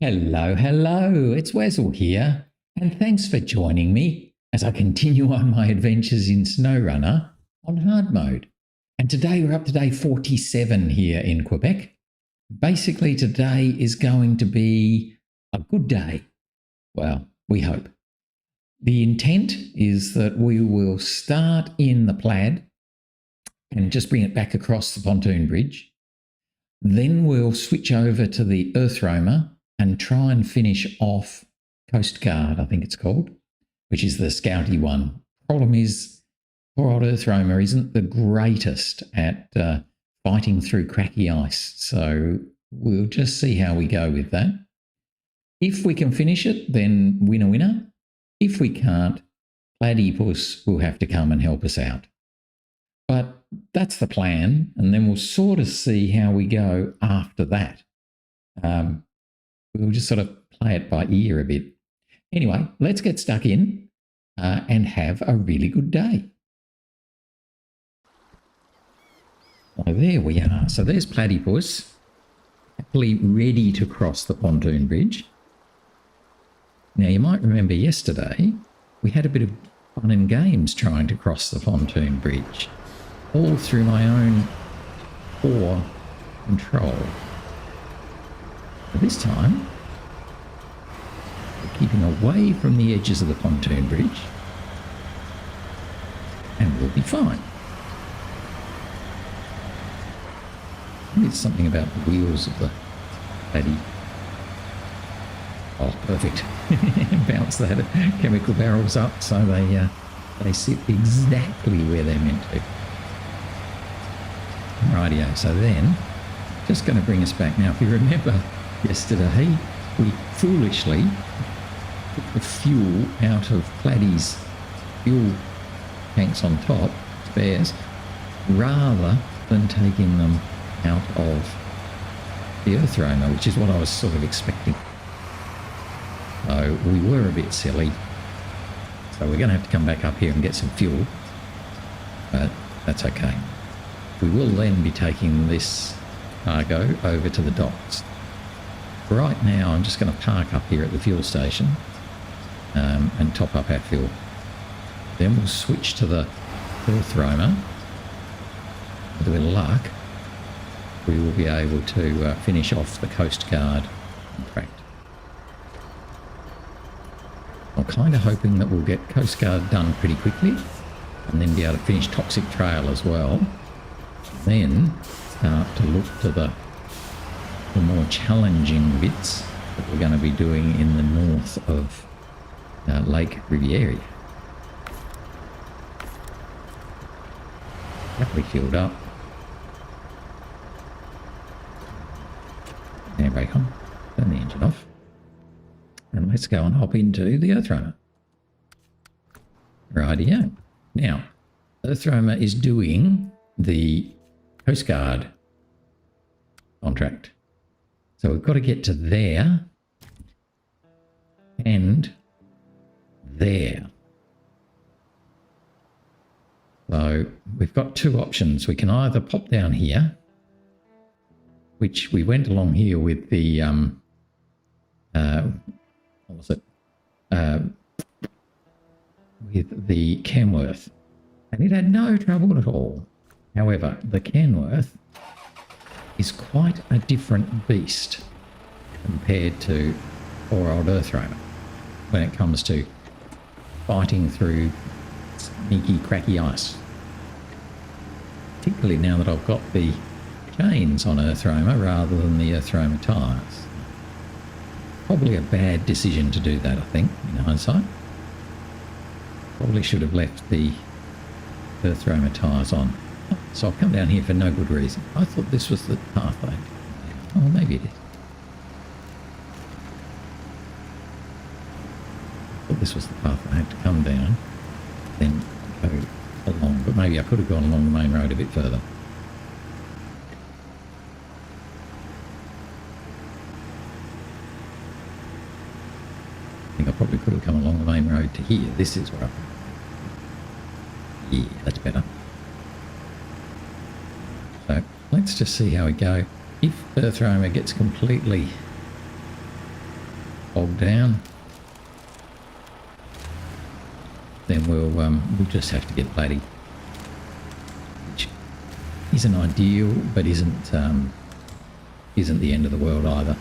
Hello, hello, it's Wessel here, and thanks for joining me as I continue on my adventures in SnowRunner on hard mode. And today we're up to day 47 here in Quebec. Basically, today is going to be a good day. Well, we hope. The intent is that we will start in the PLAD and just bring it back across the pontoon bridge. Then we'll switch over to the EarthRoamer and try and finish off Coast Guard, I think it's called, which is the scouty one. Problem is, poor old EarthRoamer isn't the greatest at fighting through cracky ice, so we'll just see how we go with that. If we can finish it, then winner. If we can't, Pladdypus will have to come and help us out. But that's the plan, and then we'll sort of see how we go after that. We'll just sort of play it by ear a bit. Anyway, let's get stuck in and have a really good day. So there we are. So there's Pladdypus, happily ready to cross the pontoon bridge. Now, you might remember yesterday we had a bit of fun and games trying to cross the pontoon bridge, all through my own poor control. But this time, we're keeping away from the edges of the pontoon bridge, and we'll be fine. There's something about the wheels of the Pladdy. Oh, perfect. Bounce the chemical barrels up so they sit exactly where they're meant to. Rightio, so then, just going to bring us back now. If you remember yesterday, we foolishly took the fuel out of Pladdy's fuel tanks on top, spares, rather than taking them out of the EarthRoamer, which is what I was sort of expecting. So we were a bit silly. So we're going to have to come back up here and get some fuel, but that's okay. We will then be taking this cargo over to the docks. Right now, I'm just going to park up here at the fuel station and top up our fuel. Then we'll switch to the EarthRoamer. With a bit of luck, we will be able to finish off the Coast Guard contract. I'm kind of hoping that we'll get Coast Guard done pretty quickly and then be able to finish Toxic Trail as well. Then start to look to the more challenging bits that we're going to be doing in the north of Lake Ribiere. Happily filled up. Handbrake on. Turn the engine off. And let's go and hop into the EarthRoamer. Rightio. Now, EarthRoamer is doing the Coast Guard contract. So we've got to get to there and there. So we've got two options. We can either pop down here, which we went along here with the what was it? With the Kenworth, and it had no trouble at all. However, the Kenworth is quite a different beast compared to poor old EarthRoamer when it comes to fighting through sneaky, cracky ice. Particularly now that I've got the chains on EarthRoamer rather than the EarthRoamer tyres. Probably a bad decision to do that, I think, in hindsight. Probably should have left the EarthRoamer tyres on. So I've come down here for no good reason. I thought this was the path I had to come down. Oh, maybe it is. I thought this was the path I had to come down, then go along. But maybe I could have gone along the main road a bit further. I think I probably could have come along the main road to here. This is where yeah, that's better. So let's just see how we go. If EarthRoamer gets completely bogged down, then we'll just have to get Pladdy, which isn't ideal, but isn't the end of the world either.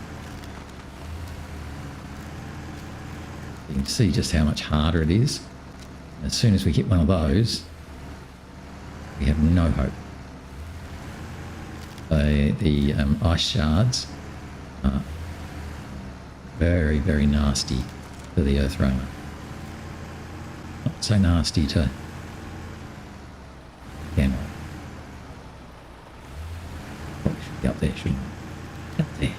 You can see just how much harder it is. As soon as we hit one of those, we have no hope. The ice shards are very, very nasty to the EarthRoamer. Not so nasty to camera. Probably should be up there, shouldn't I? Up there.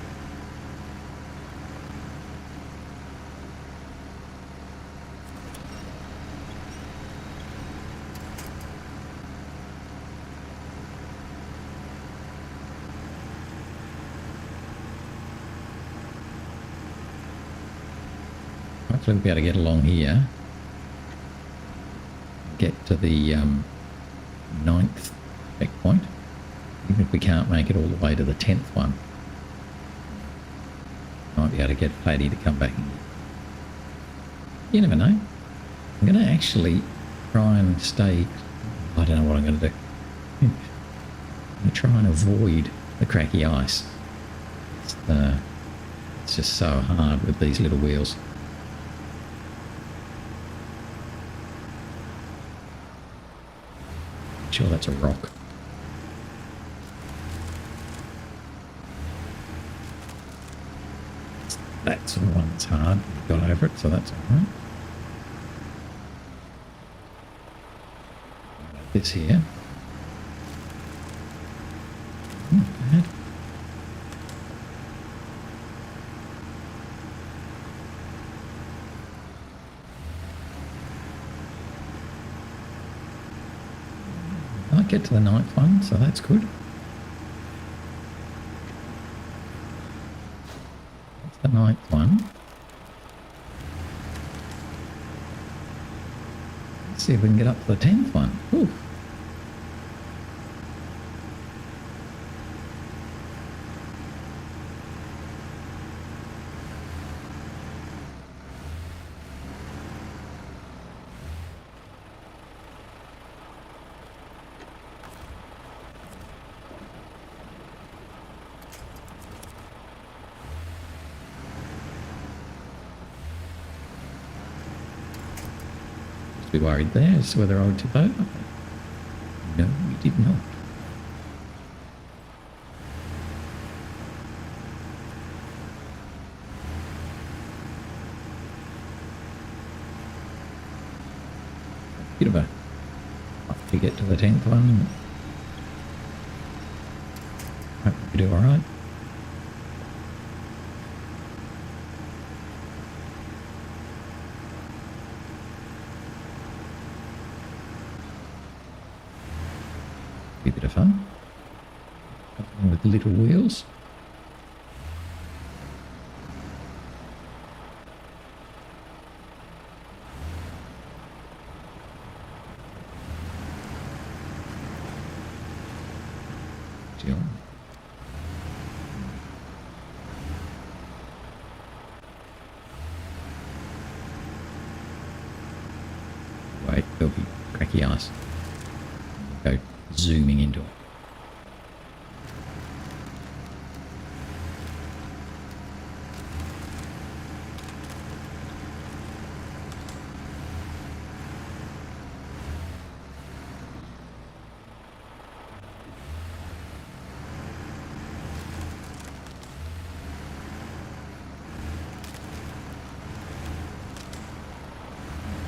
Hopefully we'll be able to get along here. Get to the 9th checkpoint, even if we can't make it all the way to the 10th one. Might be able to get Pladdy to come back in. You never know. I'm going to actually try and stay... I don't know what I'm going to do. I'm going to try and avoid the cracky ice. It's just so hard with these little wheels. Sure, that's a rock. That's the one that's hard. We got over it, so that's alright. This here. Not bad. Might get to the 9th one, so that's good. That's the 9th one. Let's see if we can get up to the 10th one. Ooh. Be worried there as to whether I would tip over. No, we did not. Bit of a to get to the 10th one. Hope we do all right. Be a bit of fun. With little wheels. Jill. Wait, there'll be cracky ice. Go zooming into it.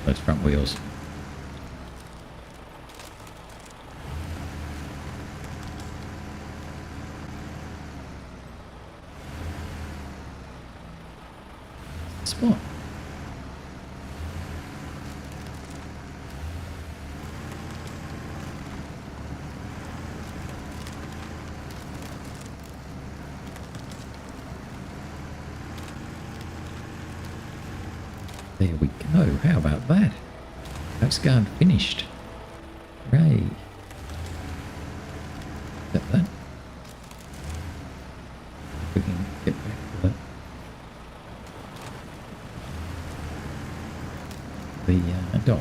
Those front wheels. Spot. There we go. How about that? Coast Guard finished. Hooray. Got that. We can get back to that. the dock.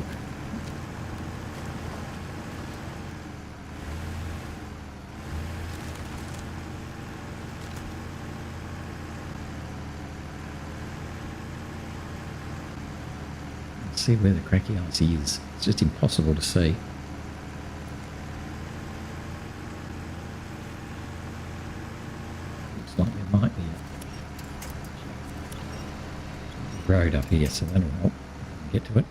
Let's see where the cracky ice is. It's just impossible to see. Looks like there might be a road up here, so that'll help get to it.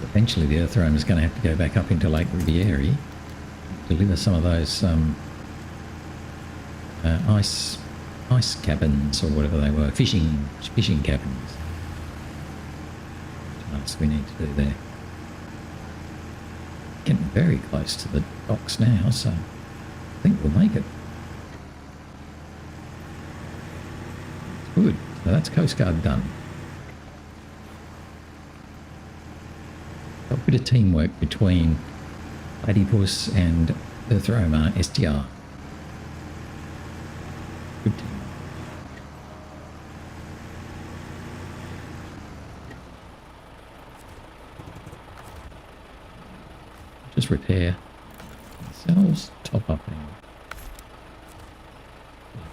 Eventually the EarthRoamer is going to have to go back up into Lake Ribiere, deliver some of those ice cabins or whatever they were, fishing cabins. What else we need to do there? Getting very close to the docks now, so I think we'll make it. Good. So that's Coast Guard done. Got a bit of teamwork between Pladdypus and EarthRoamer STR. Good team. Just repair ourselves, top up our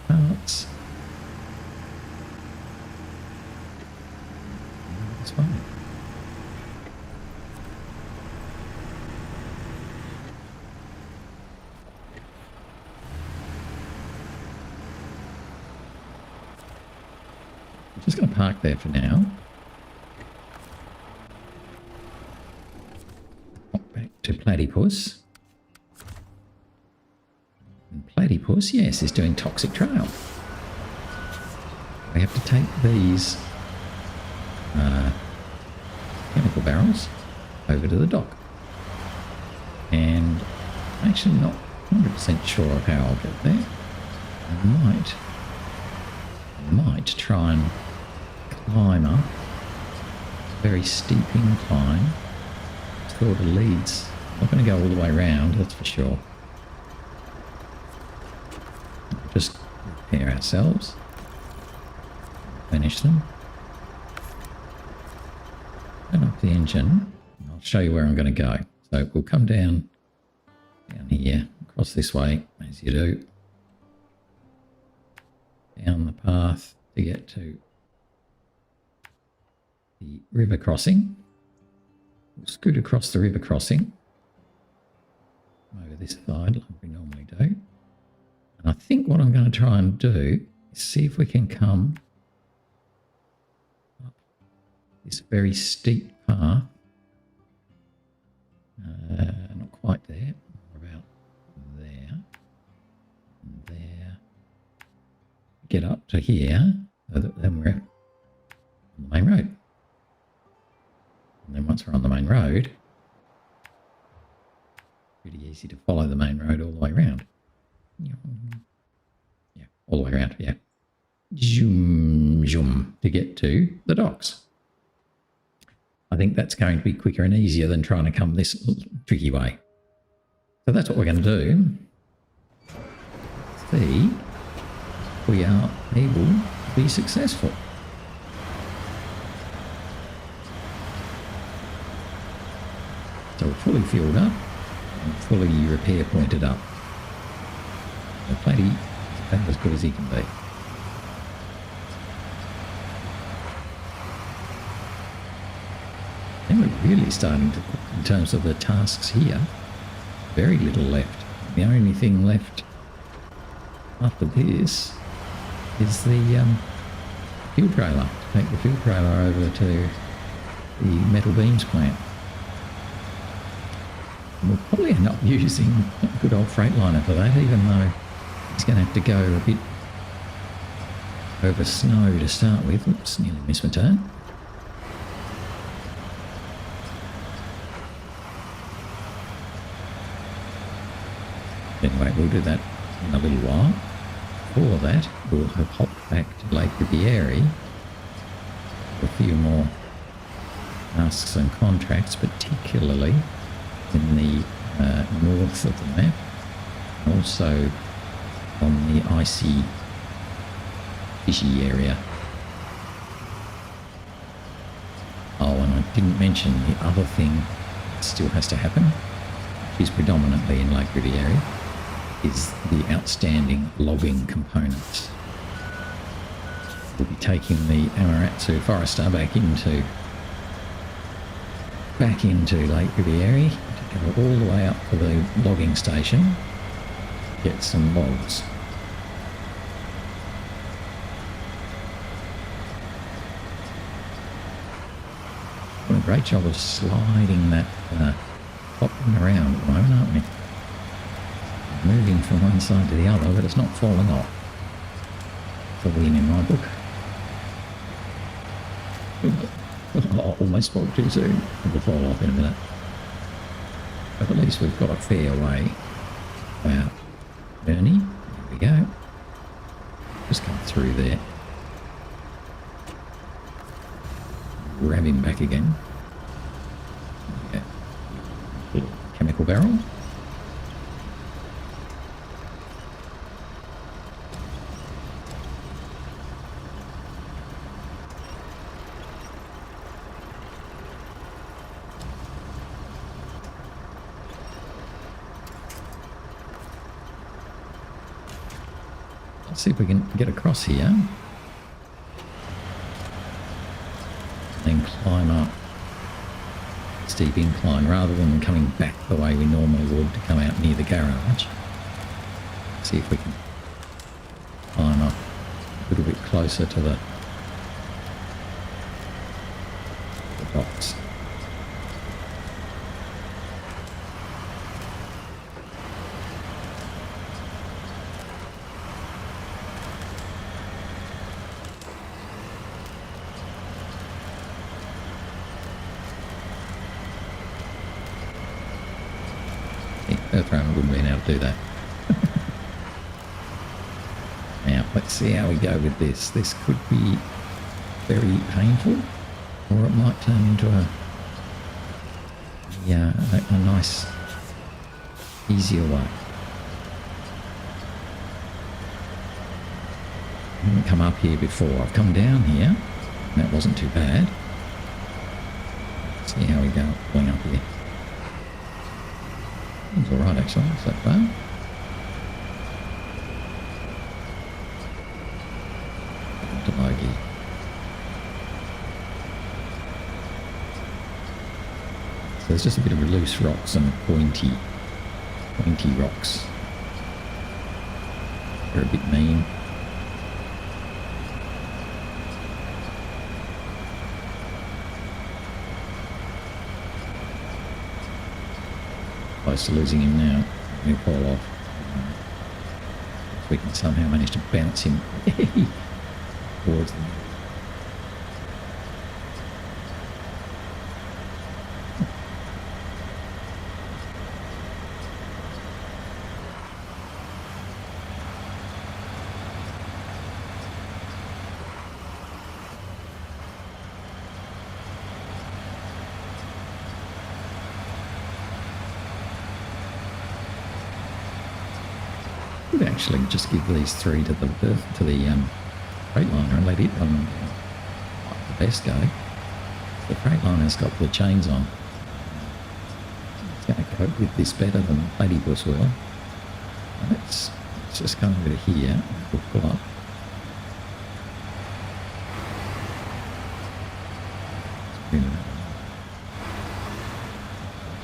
parts. That's fine. I'm just going to park there for now. To Pladdypus. And Pladdypus, yes, is doing toxic trail. We have to take these chemical barrels over to the dock. And I'm actually not 100% sure of how I'll get there. I might try and climb up. It's a very steep incline. It sort of leads. Not going to go all the way around, that's for sure. Just repair ourselves. Finish them. Turn up the engine. And I'll show you where I'm going to go. So we'll come down here, across this way, as you do. Down the path to get to the river crossing. We'll scoot across the river crossing. Over this side like we normally do. And I think what I'm going to try and do is see if we can come up this very steep path. Not quite there. About there. And there. Get up to here. So that then we're on the main road. And then once we're on the main road, pretty easy to follow the main road all the way around. Yeah, all the way around, yeah. Zoom, zoom, to get to the docks. I think that's going to be quicker and easier than trying to come this tricky way. So that's what we're going to do. See if we are able to be successful. So we're fully fueled up. Fully repair pointed up. The Pladdy is about as good as he can be. And we're really starting to, in terms of the tasks here, very little left. The only thing left after this is the fuel trailer. Take the fuel trailer over to the metal beams plant. We'll probably end up using a good old Freightliner for that, even though he's going to have to go a bit over snow to start with. Oops, nearly missed my turn. Anyway, we'll do that in a little while. For that, we'll have hopped back to Lake Ribiere for a few more tasks and contracts, particularly in the north of the map, also on the icy, fishy area. Oh, and I didn't mention the other thing that still has to happen, which is predominantly in Lake Ribiere, is the outstanding logging components. We'll be taking the Amaratsu Forester back into Lake Ribiere to go all the way up to the logging station, get some logs. Doing a great job of sliding that popping around at the moment, aren't we? Moving from one side to the other, but it's not falling off. It's a win in my book. Oh, almost spoke too soon. It'll fall off in a minute. But at least we've got a fair way. Wow. Ernie, there we go. Just come through there. Grab him back again. Yeah. Little chemical barrel. Let's see if we can get across here. Then climb up steep incline rather than coming back the way we normally would to come out near the garage. See if we can climb up a little bit closer to the docks. EarthRoamer wouldn't have been able to do that. Now, let's see how we go with this. This could be very painful, or it might turn into a nice, easier way. I haven't come up here before. I've come down here, and that wasn't too bad. Let's see how we go going up here. It's alright actually, so far. To Logie. So there's just a bit of loose rocks and pointy rocks. They're a bit mean. Close to losing him now. He'll fall off. If we can somehow manage to bounce him towards them. Could actually just give these three to the Freightliner and let it run like the best go. The Freightliner's got the chains on. It's going to cope with this better than Pladdypus will. Let's just come over here. We'll pull up.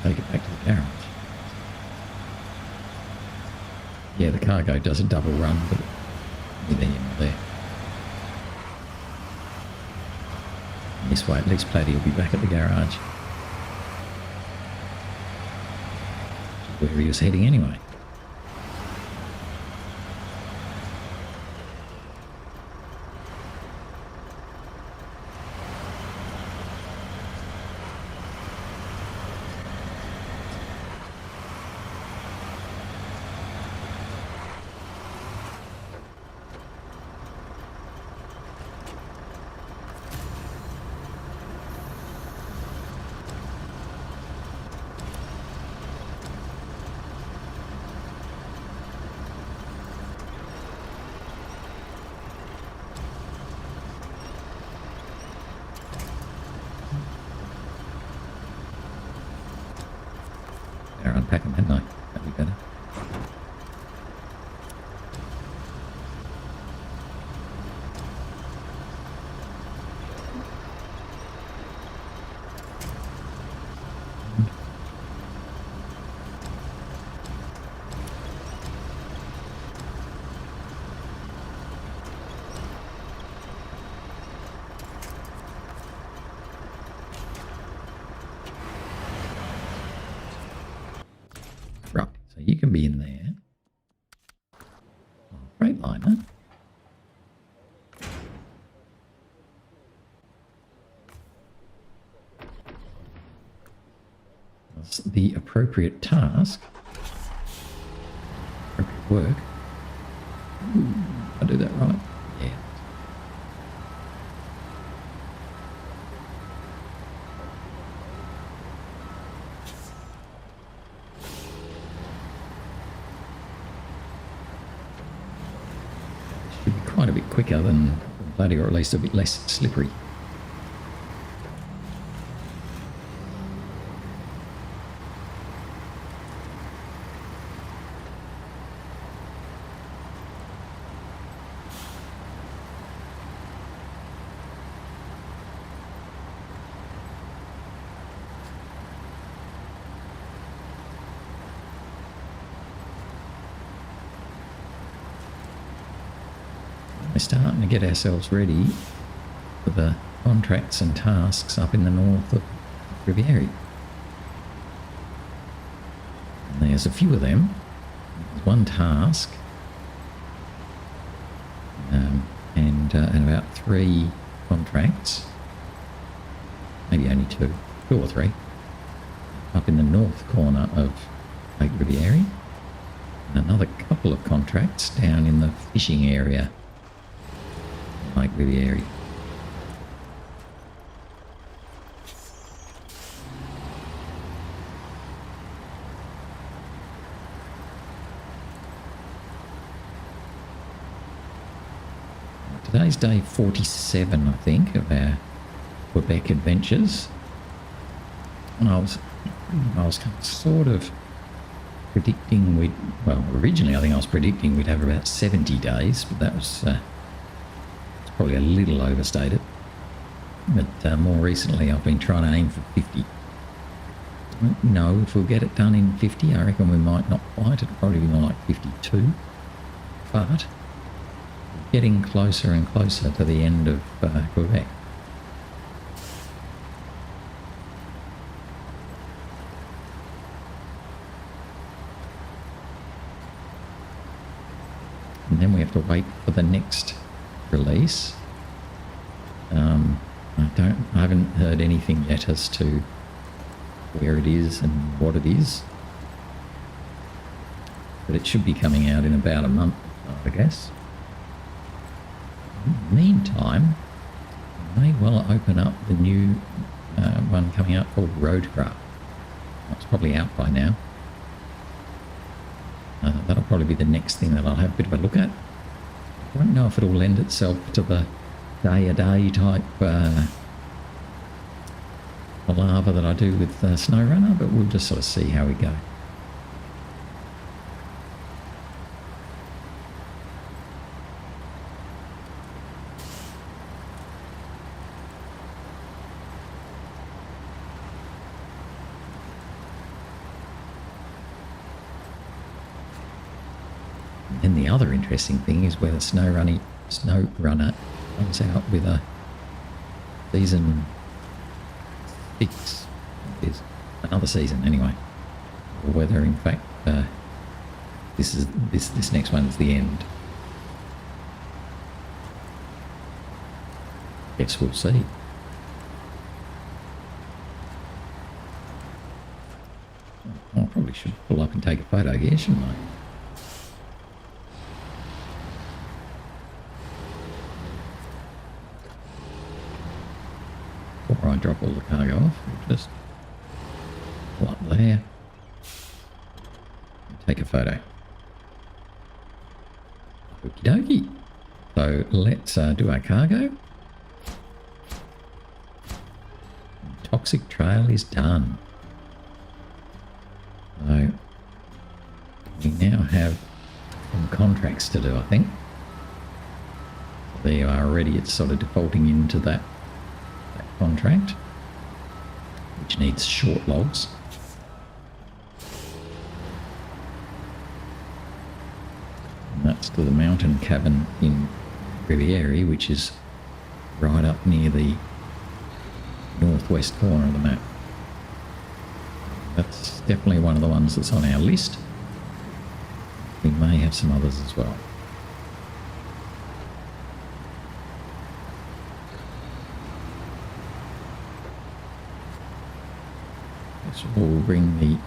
Take it back to the garage. Yeah, the cargo does a double run, but neither here nor there. And this way, at least Pladdy will be back at the garage. Where he was heading anyway. better unpack them, hadn't I? That'd be better. Right, so you can be in there. Freightliner. That's the appropriate task. Appropriate work. Ooh, I do that right? Yeah. Should be quite a bit quicker than Pladdy, or at least a bit less slippery. We're starting to get ourselves ready for the contracts and tasks up in the north of Ribiere. And there's a few of them. There's one task and about 3 contracts, maybe only 2 or 3, up in the north corner of Lake Ribiere, and another couple of contracts down in the fishing area. Lake Ribiere. Today's day 47, I think, of our Quebec adventures. And I was sort of predicting originally I think I was predicting we'd have about 70 days, but that was probably a little overstated, but more recently I've been trying to aim for 50. I don't know if we'll get it done in 50. I reckon we might not quite. It'll probably be more like 52, but getting closer and closer to the end of Quebec. And then we have to wait for the next release. I haven't heard anything yet as to where it is and what it is, but it should be coming out in about a month, I guess. In the meantime, I may well open up the new one coming out called Roadcraft. It's probably out by now. That'll probably be the next thing that I'll have a bit of a look at. I don't know if it'll lend itself to the day-a-day type palaver that I do with SnowRunner, but we'll just sort of see how we go. And the other interesting thing is whether SnowRunner comes out with a season 6, is another season anyway, or whether in fact this next one is the end. Guess we'll see. I probably should pull up and take a photo here, shouldn't I? Before I drop all the cargo off, we'll just pull up there and take a photo. Okie dokie. So let's do our cargo. Toxic trail is done. So we now have some contracts to do, I think. There you are already, it's sort of defaulting into that contract, which needs short logs. And that's to the mountain cabin in Ribiere, which is right up near the northwest corner of the map. That's definitely one of the ones that's on our list. We may have some others as well. So we'll bring the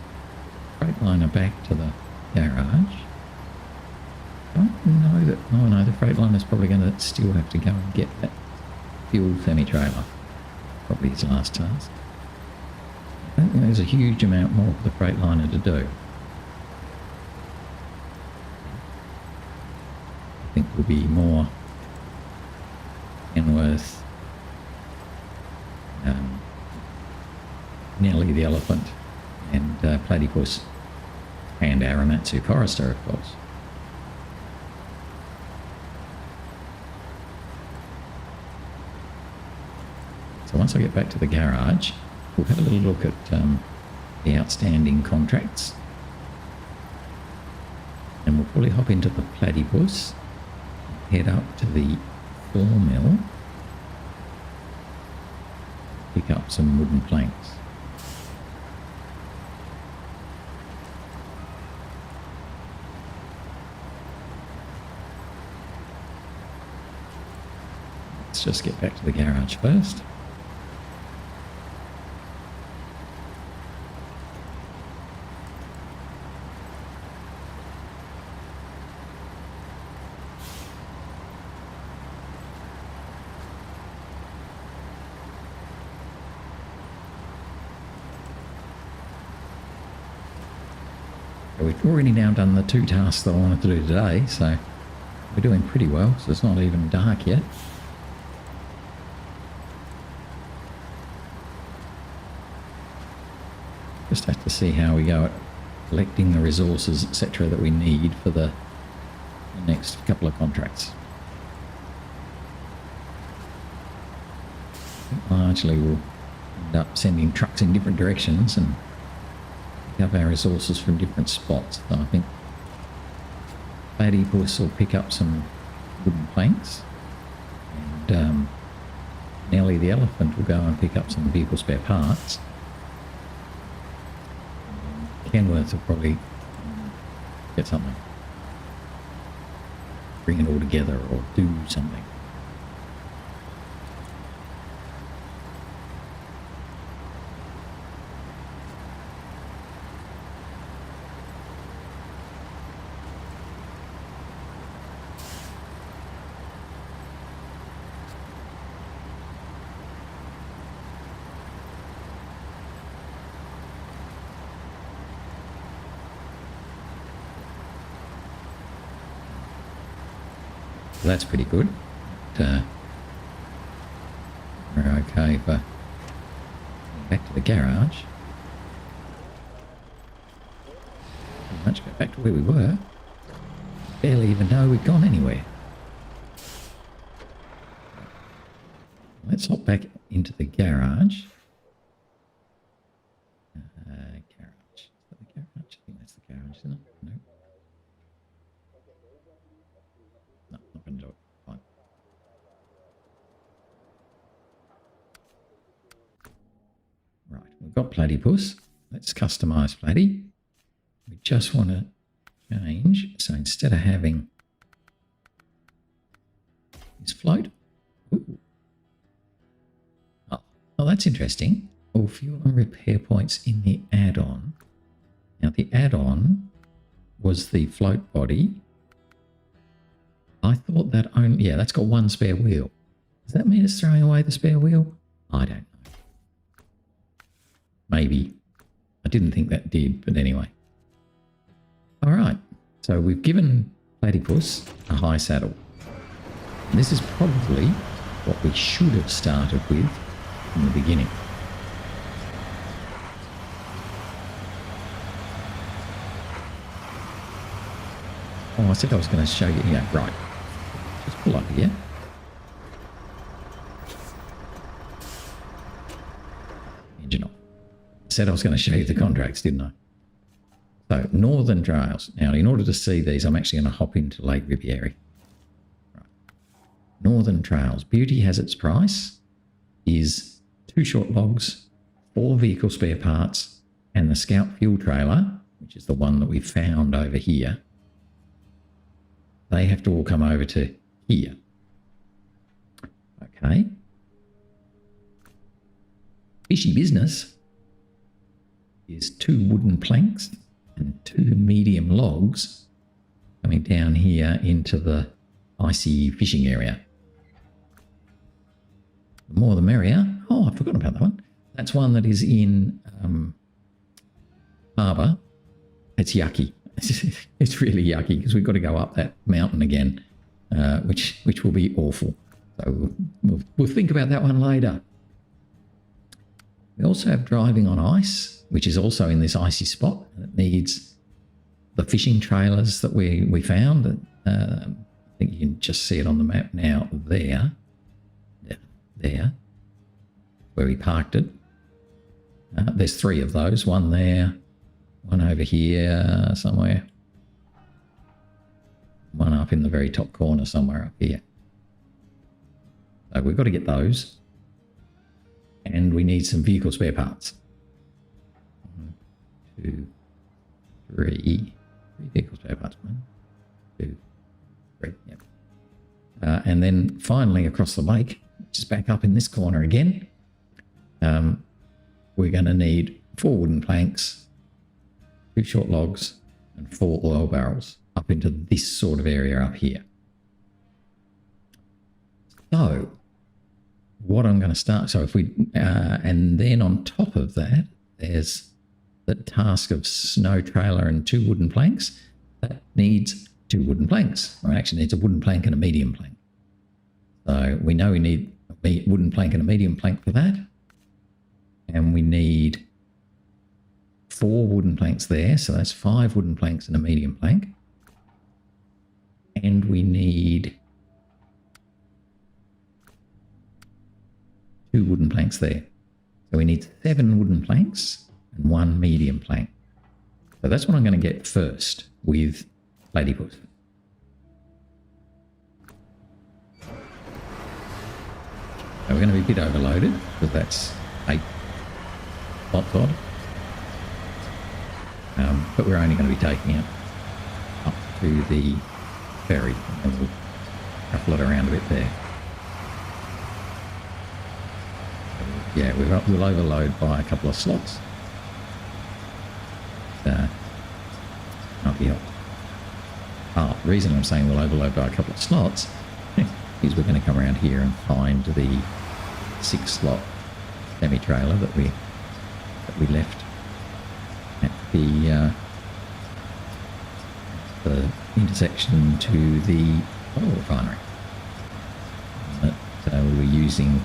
Freightliner back to the garage. I don't know that... Oh no, the Freightliner's probably going to still have to go and get that fuel semi-trailer. Probably his last task. I don't think there's a huge amount more for the Freightliner to do. I think will be more Kenworth, Nelly the Elephant, and Pladdypus, and Aramatsu Forester, of course. So once I get back to the garage, we'll have a little look at the outstanding contracts, and we'll probably hop into the Pladdypus, head up to the Sawmill, pick up some wooden planks. Let's just get back to the garage first. We've already now done the 2 tasks that I wanted to do today, so we're doing pretty well, so it's not even dark yet. Just have to see how we go at collecting the resources, etc., that we need for the next couple of contracts. Largely we'll end up sending trucks in different directions and pick up our resources from different spots. So I think Pladdypus will pick up some wooden planks, and Nelly the Elephant will go and pick up some vehicle spare parts. Kenworth will probably get something, bring it all together or do something. So that's pretty good. But, we're okay for back to the garage. Pretty much go back to where we were. Barely even know we'd gone anywhere. Let's hop back into the garage. Garage. Is that the garage? I think that's the garage, isn't it? No. No, not going to do it. Fine. Right, we've got Pladdypus. Let's customize Pladdy. We just want to change. So instead of having his float, ooh. Oh, that's interesting. All fuel and repair points in the add-on. Now, the add-on was the float body. I thought that only... Yeah, that's got one spare wheel. Does that mean it's throwing away the spare wheel? I don't know. Maybe. I didn't think that did, but anyway. All right. So we've given Pladdypus a high saddle. And this is probably what we should have started with in the beginning. Oh, I said I was going to show you. Yeah, right. Just pull up here. Engine off. I said I was going to show you the contracts, didn't I? So, Northern Trails. Now, in order to see these, I'm actually going to hop into Lake Ribiere. Right. Northern Trails. Beauty has its price. Is 2 short logs, 4 vehicle spare parts, and the Scout fuel trailer, which is the one that we found over here. They have to all come over to here. Okay. Fishy business is 2 wooden planks and 2 medium logs coming down here into the icy fishing area. The more the merrier. Oh, I forgot about that one. That's one that is in harbour. It's yucky. It's really yucky because we've got to go up that mountain again, which will be awful. So we'll think about that one later. We also have driving on ice, which is also in this icy spot. It needs the fishing trailers that we found. I think you can just see it on the map now. There, where we parked it. There's 3 of those. One there, one over here somewhere, one up in the very top corner somewhere up here. So we've got to get those. And we need some vehicle spare parts. 1, 2, 3. 3 vehicle spare parts. 1, 2, 3. Yep. And then finally across the lake, which is back up in this corner again, we're going to need 4 wooden planks, 2 short logs, and 4 oil barrels up into this sort of area up here. So what I'm going to start, so if we, and then on top of that, there's the task of snow trailer and 2 wooden planks. That needs 2 wooden planks. Well, it actually needs a wooden plank and a medium plank. So we know we need a wooden plank and a medium plank for that. And we need 4 wooden planks there. So that's 5 wooden planks and a medium plank. And we need 2 wooden planks there. So we need 7 wooden planks and 1 medium plank. So that's what I'm going to get first with Pladdypus. Now we're going to be a bit overloaded because that's 8 lots odd. But we're only going to be taking it up to the ferry and we'll shuffle it around a bit there. Yeah, we'll overload by a couple of slots. Might be helpful. Oh, the reason I'm saying we'll overload by a couple of slots is we're going to come around here and find the 6-slot semi-trailer that we left at the intersection to the Oil Refinery that we were using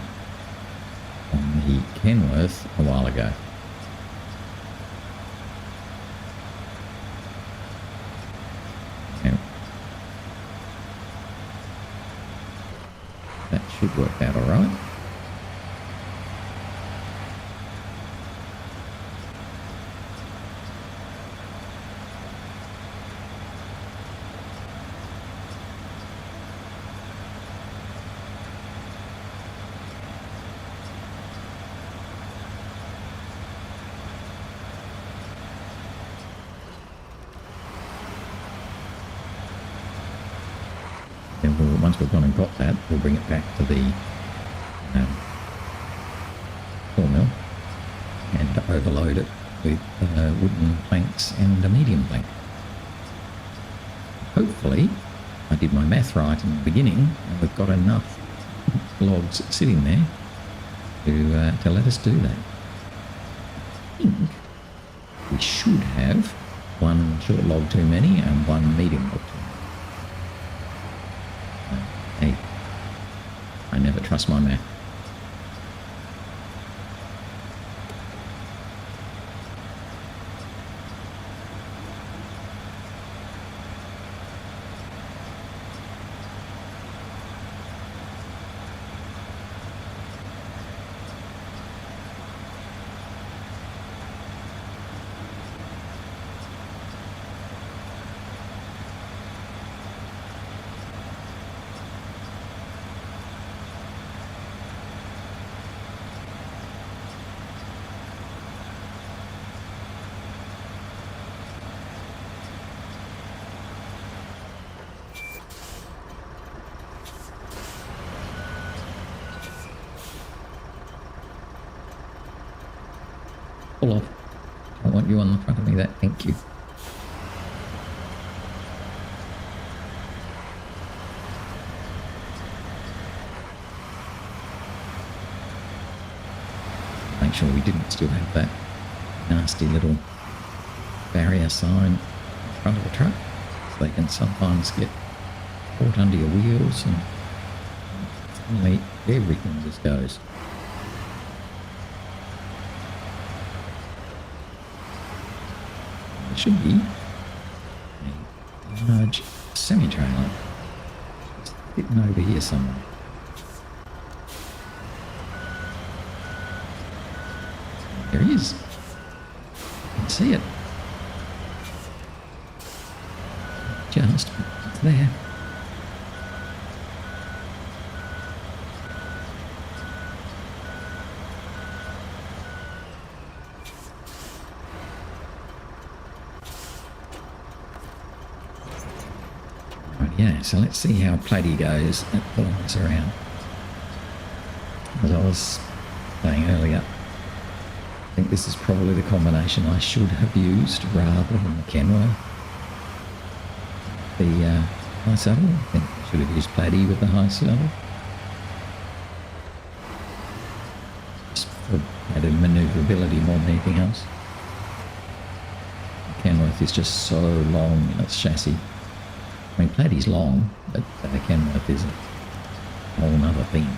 on the Kenworth a while ago. That should work out all right. And once we've gone and got that, we'll bring it back to the sawmill and overload it with wooden planks and a medium plank. Hopefully, I did my math right in the beginning, and we've got enough logs sitting there to let us do that. I think we should have 1 short log too many and 1 medium log too many. Hey, I never trust my math. pull off. I don't want you on the front of me. That. Thank you. Make sure we didn't still have that nasty little barrier sign in front of the truck, so they can sometimes get caught under your wheels and suddenly everything just goes. There should be a large semi-trailer just sitting over here somewhere. There he is. You can see it. Just it's there. Right, yeah, so let's see how Pladdy goes at pulling us around. As I was saying earlier, I think this is probably the combination I should have used rather than the Kenworth. The high saddle, I think I should have used Pladdy with the high saddle. Just for added manoeuvrability more than anything else. The Kenworth is just so long in its chassis. I mean, Pladdy's long, but the Kenworth is a whole other thing.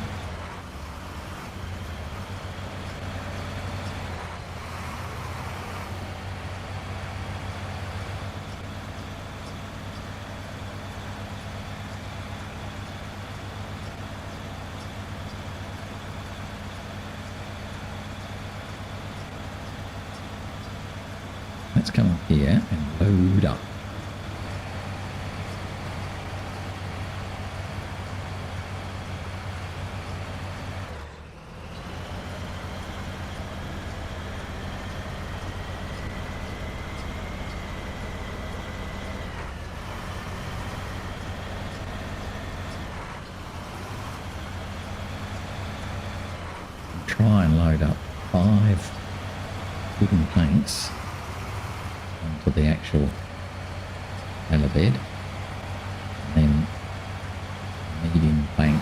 Let's come up here and load up. Try and load up 5 wooden planks onto the actual trailer bed, and then a medium plank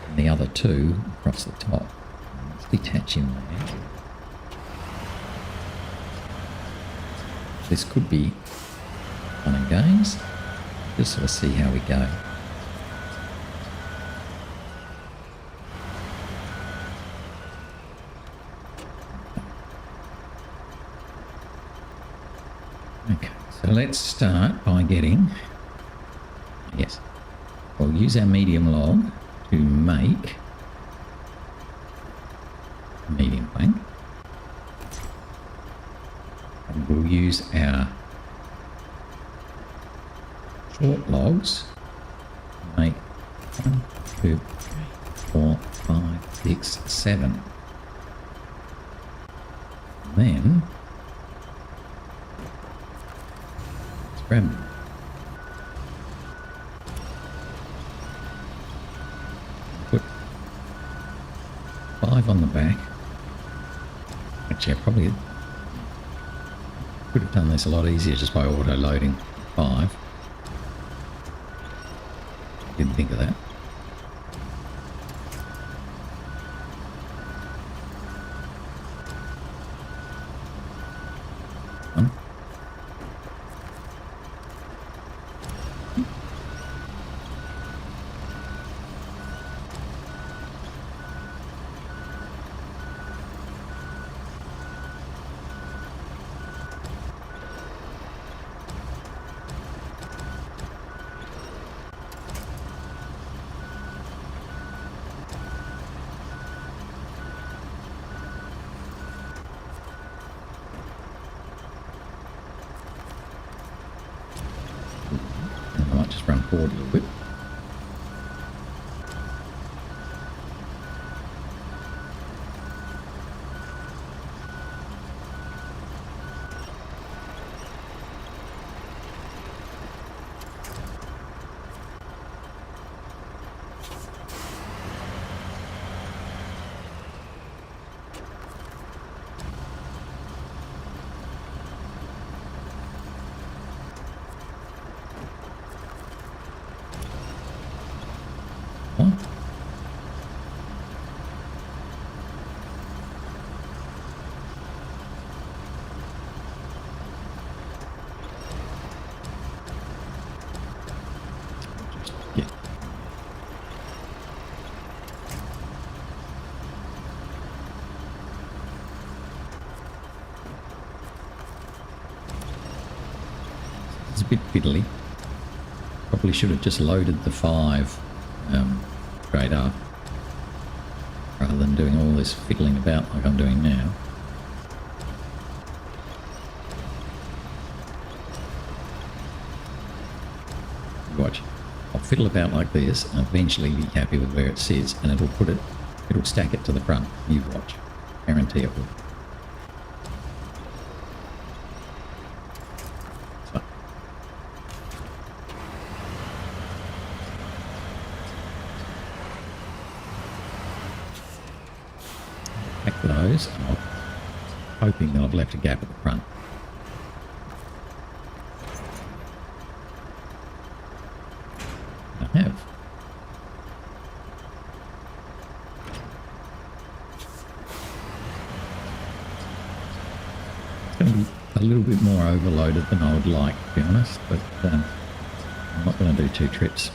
and the other 2 across the top. Let's detach him there. This could be fun and games, just sort of see how we go. Okay, so let's start by getting, yes, we'll use our medium log to make a medium plank, and we'll use our short logs to make 1, 2, 3, 4, 5, 6, 7. And then grab them. Put 5 on the back. Actually, I probably could have done this a lot easier just by auto loading 5. Didn't think of that. I might just run forward a little bit. more. Yeah. It's a bit fiddly. Probably should have just loaded the 5 straight up rather than doing all this fiddling about like I'm doing now. Watch. I'll fiddle about like this and eventually be happy with where it sits, and it'll stack it to the front. You watch. Guarantee it will. So. Pack those. I'm hoping that I've left a gap at the front. I have. It's going to be a little bit more overloaded than I would like, to be honest, but I'm not going to do 2 trips.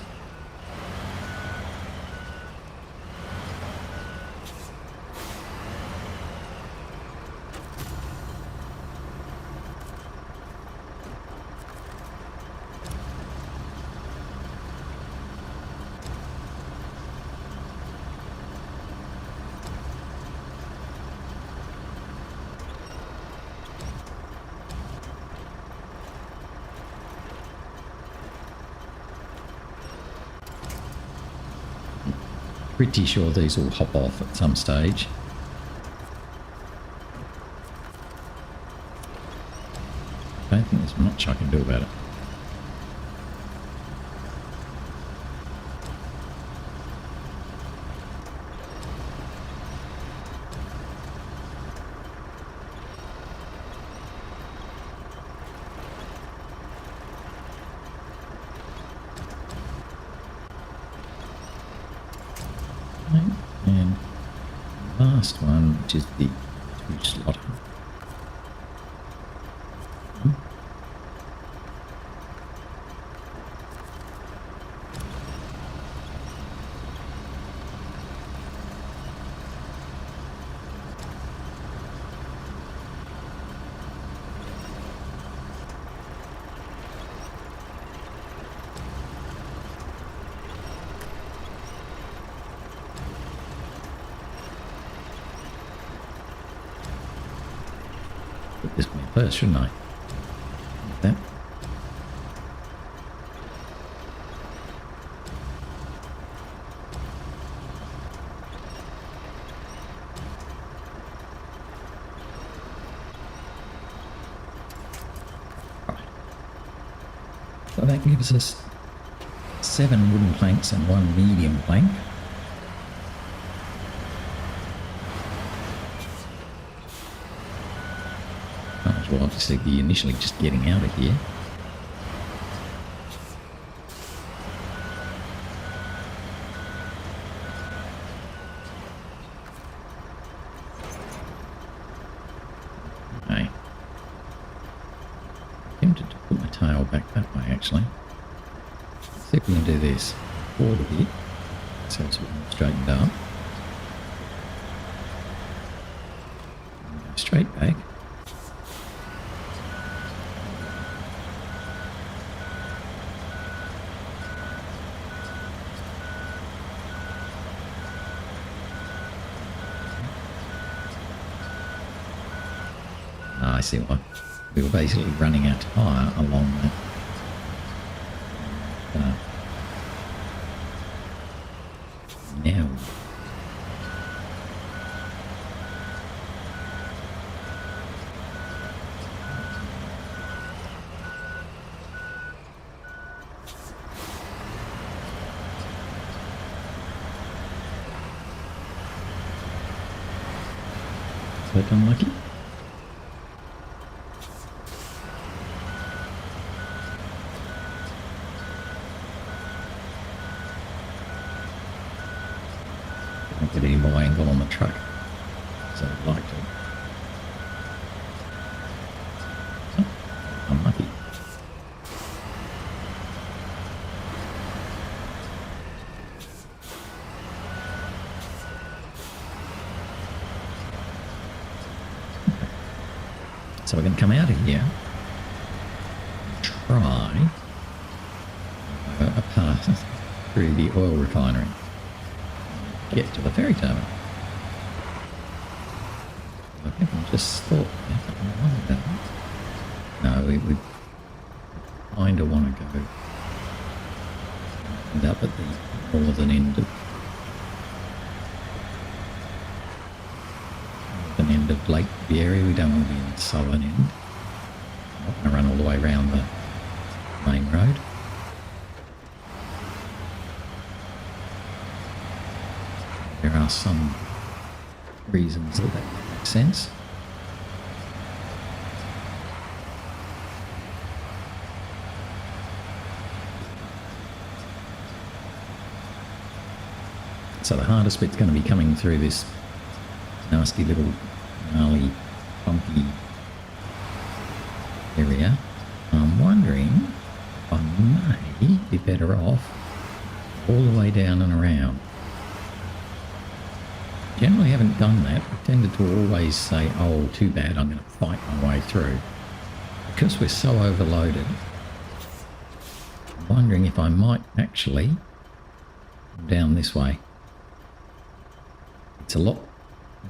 Pretty sure these will hop off at some stage. I don't think there's much I can do about it. And last one, which is the 2 slot. Put this one first, shouldn't I? Like that. Right. So that gives us 7 wooden planks and 1 medium plank. Well, obviously be initially just getting out of here. Okay. Tempted to put my tail back that way actually. Let's see if we can do this forward a bit so it's straightened up. Go straight back. I see why. We were basically running our tyre along that. Now. Is that unlucky? get any more angle on the truck as I'd like to. Oh, I'm lucky. So we're going to come out of here, try a path through the oil refinery, get to the ferry terminal. I think I just thought that. No, we kind of want to go end up at the northern end of Lake Ribiere. We don't want to be in the southern end. I'm not going to run all the way around the main road. There are some reasons that makes sense. So the hardest bit's going to be coming through this nasty little gnarly, bumpy area. I'm wondering if I may be better off all the way down and around. Generally haven't done that. I tended to always say, oh, too bad, I'm going to fight my way through. Because we're so overloaded, I'm wondering if I might actually come down this way. It's a lot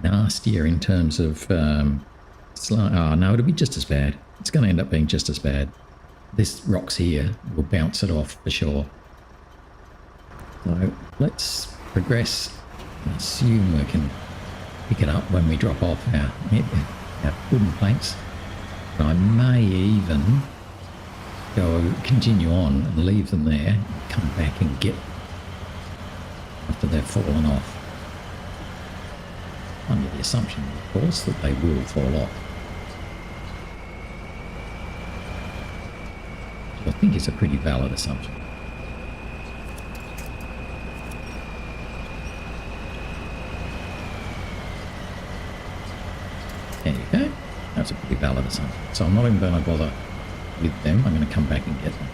nastier in terms of no, it'll be just as bad. It's going to end up being just as bad. This rocks here will bounce it off for sure. So let's progress and assume we can pick it up when we drop off our wooden planks. And I may even continue on and leave them there and come back and get after they've fallen off. Under the assumption, of course, that they will fall off. Which I think is a pretty valid assumption. There you go. That's a pretty valid assumption. So I'm not even going to bother with them. I'm going to come back and get them.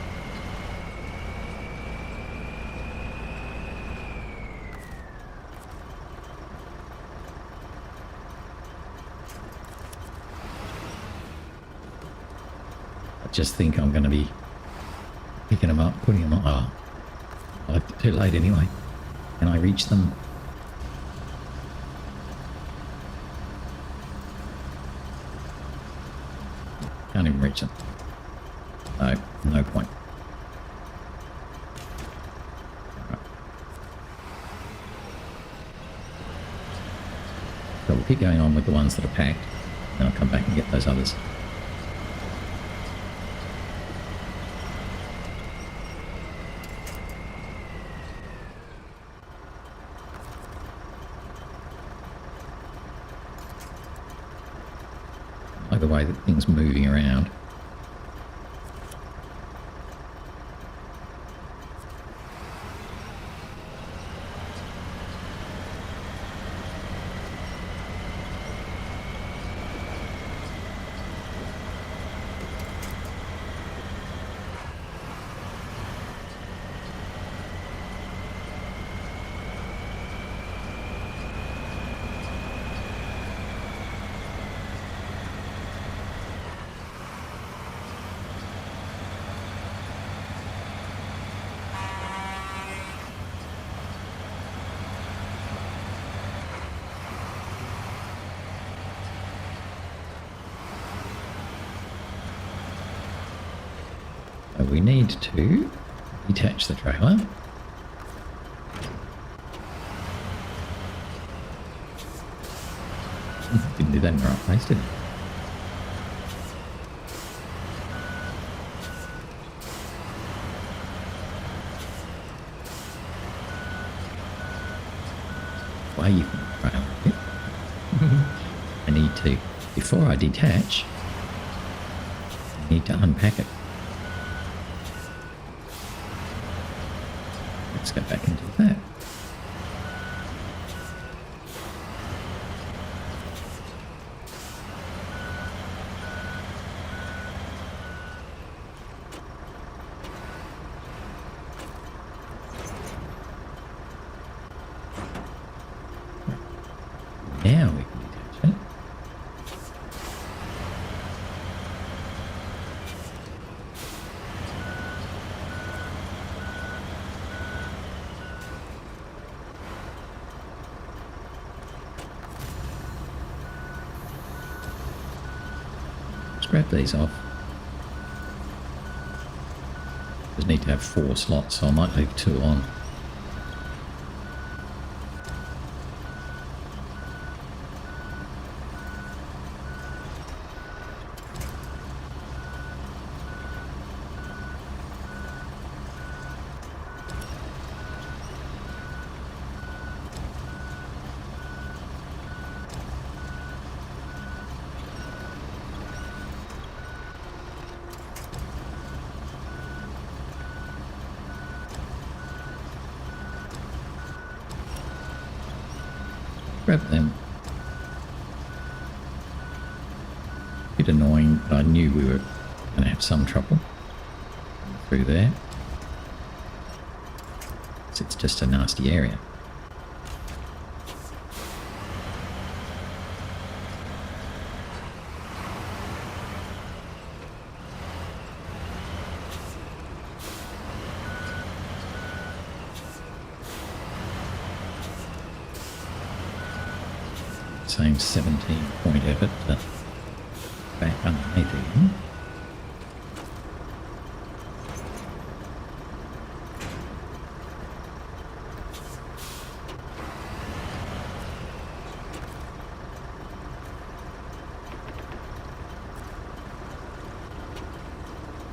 Just think I'm going to be picking them up, putting them on. Oh, I left it too late anyway. Can I reach them? Can't even reach them. No, no point. Right. So we'll keep going on with the ones that are packed, then I'll come back and get those others. The way that things are moving around. We need to detach the trailer. Didn't do that in the right place, did it? Away from the trailer a bit. I need to, before I detach, I need to unpack it. Let's go back and do that. scrap these off. Just need to have 4 slots, so I might leave 2 on. Grab them. Bit annoying, but I knew we were going to have some trouble through there. So it's just a nasty area. Same 17-point effort back underneath again.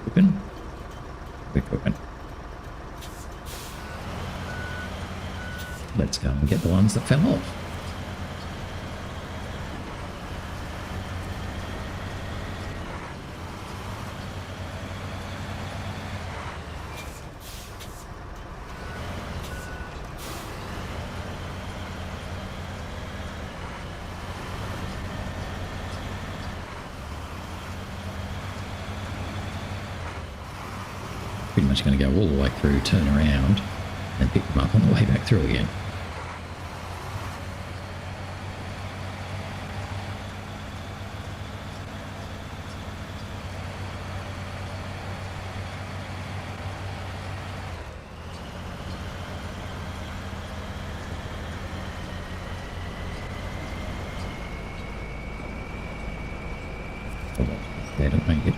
Cooking. We're cooking. Let's go and get the ones that fell off. Pretty much going to go all the way through, turn around, and pick them up on the way back through again. They don't make it.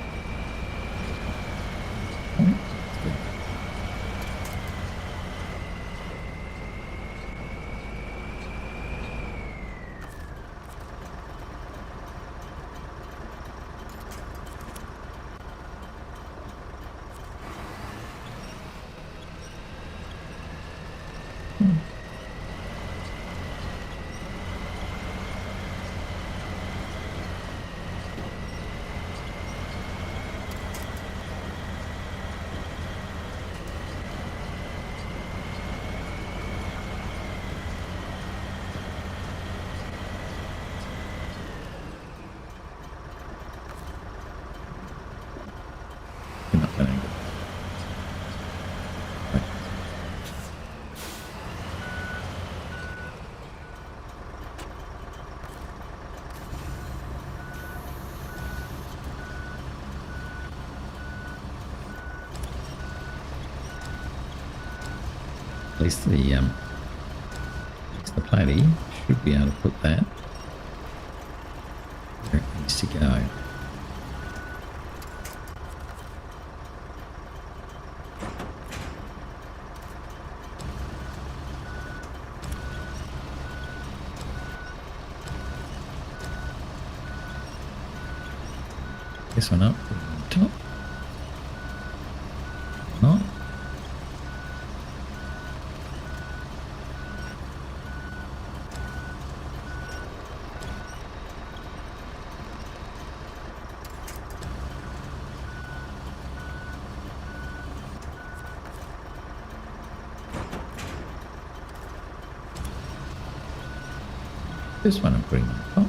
You're not going to. Right. At least the Pladdy should be able to put that where it needs to go. This one up, put it on top. Not. This one I'm putting on top.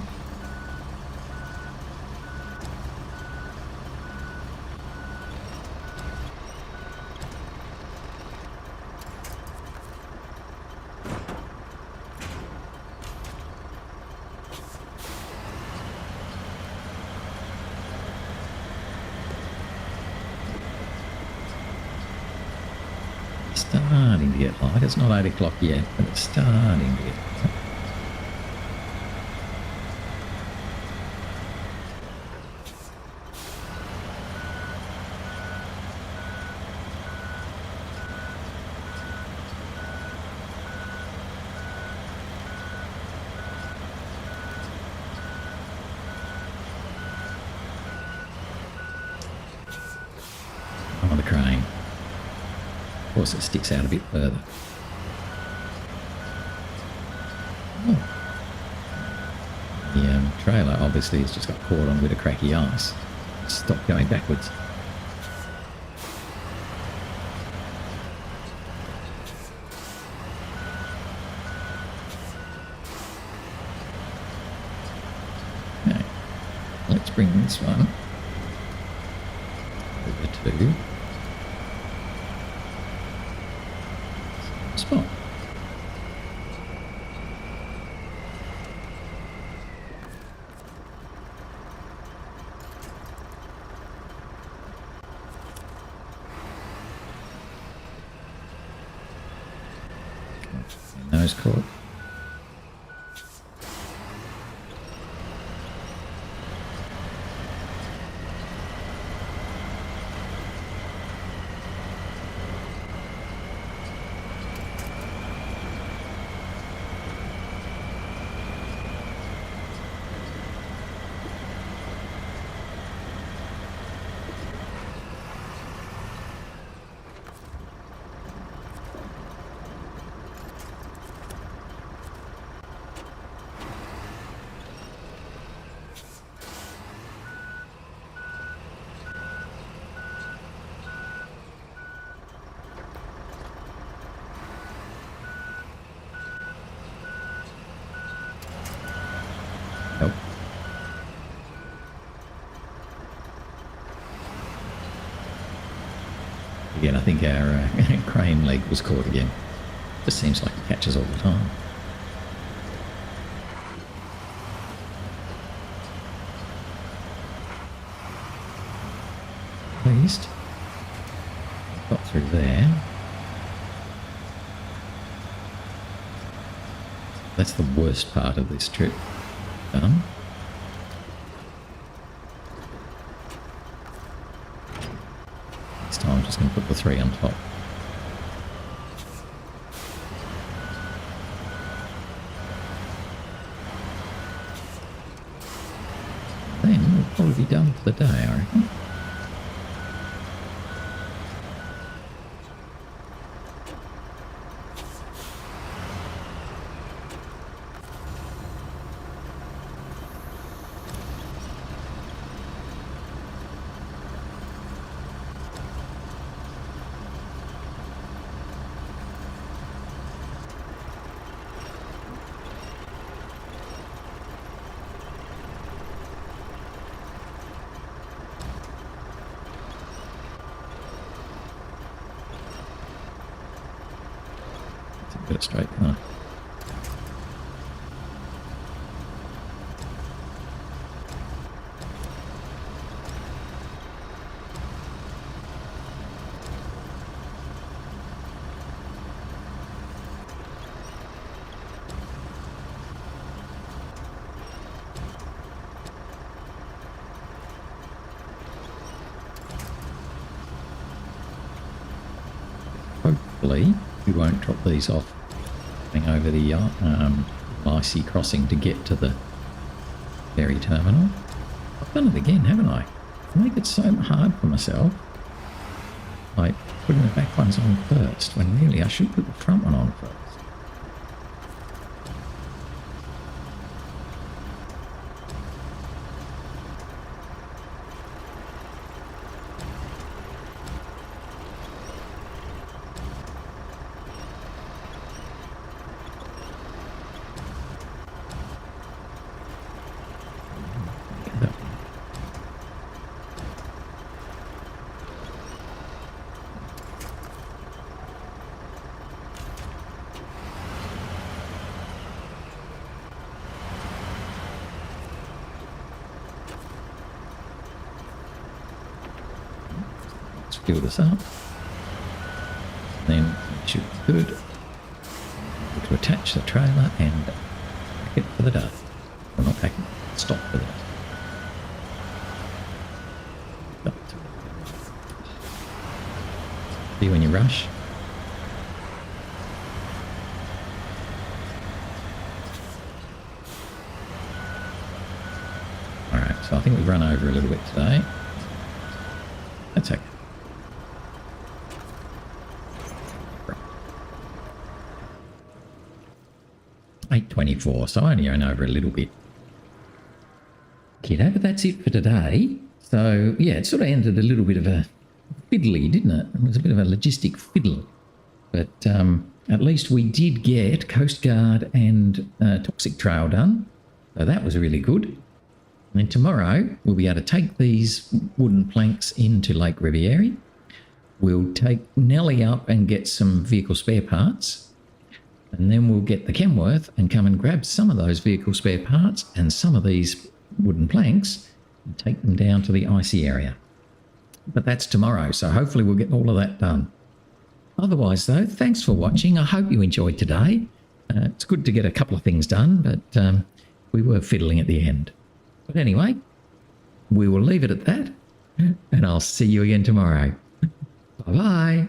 Starting to get light. It's not 8 o'clock yet, but it's starting to get light. Oh, the crane. Of course, it sticks out a bit further. Oh. The trailer obviously has just got caught on a bit of cracky ice. Stop going backwards. Okay, let's bring this one over to spot. Nose caught. Nope. Again, I think our crane leg was caught again. Just seems like it catches all the time. At least got through there. That's the worst part of this trip done. This time I'm just going to put the 3 on top. Then we'll probably be done for the day, I reckon. Get it straight, huh? Hopefully we won't drop these off over the icy crossing to get to the ferry terminal. I've done it again, haven't I? I make it so hard for myself. Like putting the back ones on first, when really I should put the front one on first. Fill this up, then it should be good to attach the trailer and pack it for the day. Well, not pack it, stop for the day. See when you rush. Alright, so I think we've run over a little bit today. That's okay. 8:24, so I only own over a little bit. Kiddo, but that's it for today. So, yeah, it sort of ended a little bit of a fiddly, didn't it? It was a bit of a logistic fiddle. But at least we did get Coast Guard and Toxic Trail done. So that was really good. And tomorrow we'll be able to take these wooden planks into Lake Ribiere. We'll take Nellie up and get some vehicle spare parts. And then we'll get the Kenworth and come and grab some of those vehicle spare parts and some of these wooden planks and take them down to the icy area. But that's tomorrow, so hopefully we'll get all of that done. Otherwise, though, thanks for watching. I hope you enjoyed today. It's good to get a couple of things done, but we were fiddling at the end. But anyway, we will leave it at that, and I'll see you again tomorrow. Bye-bye.